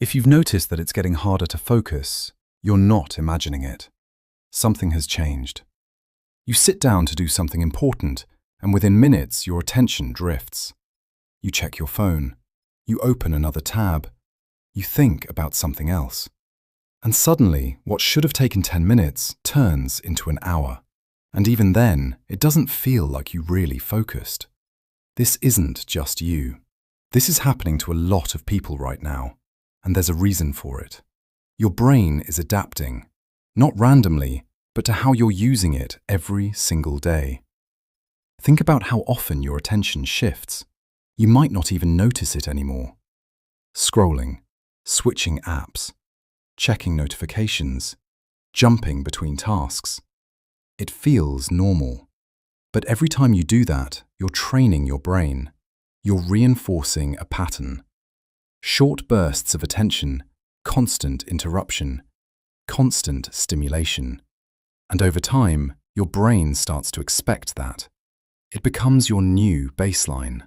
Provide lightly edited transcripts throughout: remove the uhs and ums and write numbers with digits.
If you've noticed that it's getting harder to focus, you're not imagining it. Something has changed. You sit down to do something important, and within minutes your attention drifts. You check your phone. You open another tab. You think about something else. And suddenly, what should have taken 10 minutes turns into an hour. And even then, it doesn't feel like you really focused. This isn't just you. This is happening to a lot of people right now, and there's a reason for it. Your brain is adapting, not randomly, but to how you're using it every single day. Think about how often your attention shifts. You might not even notice it anymore. Scrolling, switching apps, checking notifications, jumping between tasks. It feels normal. But every time you do that, you're training your brain. You're reinforcing a pattern. Short bursts of attention, constant interruption, constant stimulation. And over time, your brain starts to expect that. It becomes your new baseline.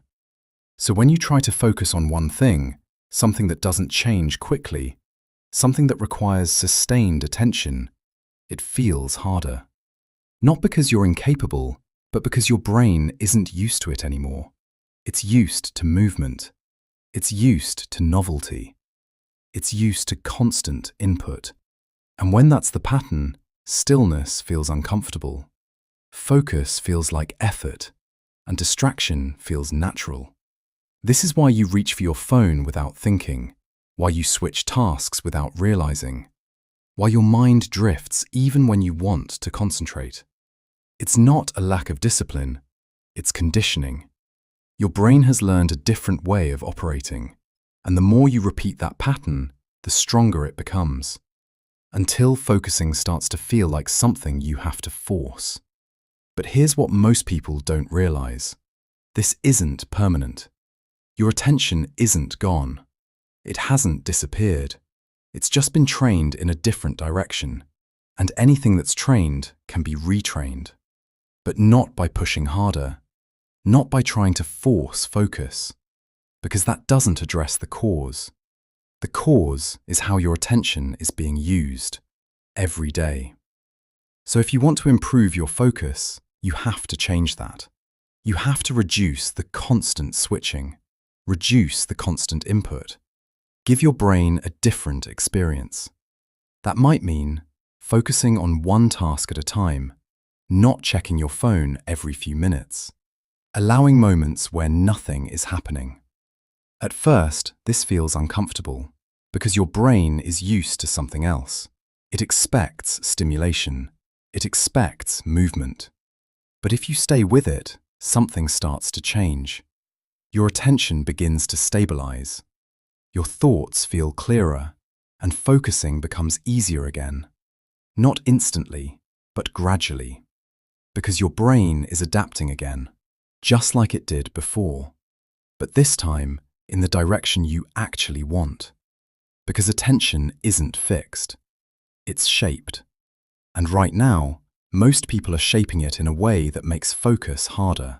So when you try to focus on one thing, something that doesn't change quickly, something that requires sustained attention, it feels harder. Not because you're incapable, but because your brain isn't used to it anymore. It's used to movement. It's used to novelty. It's used to constant input. And when that's the pattern, stillness feels uncomfortable. Focus feels like effort, and distraction feels natural. This is why you reach for your phone without thinking, why you switch tasks without realizing, why your mind drifts even when you want to concentrate. It's not a lack of discipline, it's conditioning. Your brain has learned a different way of operating, and the more you repeat that pattern, the stronger it becomes, until focusing starts to feel like something you have to force. But here's what most people don't realize. This isn't permanent. Your attention isn't gone. It hasn't disappeared. It's just been trained in a different direction, and anything that's trained can be retrained. But not by pushing harder, not by trying to force focus, because that doesn't address the cause. The cause is how your attention is being used every day. So if you want to improve your focus, you have to change that. You have to reduce the constant switching, reduce the constant input. Give your brain a different experience. That might mean focusing on one task at a time, not checking your phone every few minutes, allowing moments where nothing is happening. At first, this feels uncomfortable because your brain is used to something else. It expects stimulation. It expects movement. But if you stay with it, something starts to change. Your attention begins to stabilize. Your thoughts feel clearer, and focusing becomes easier again. Not instantly, but gradually. Because your brain is adapting again, just like it did before. But this time, in the direction you actually want. Because attention isn't fixed. It's shaped. And right now, most people are shaping it in a way that makes focus harder.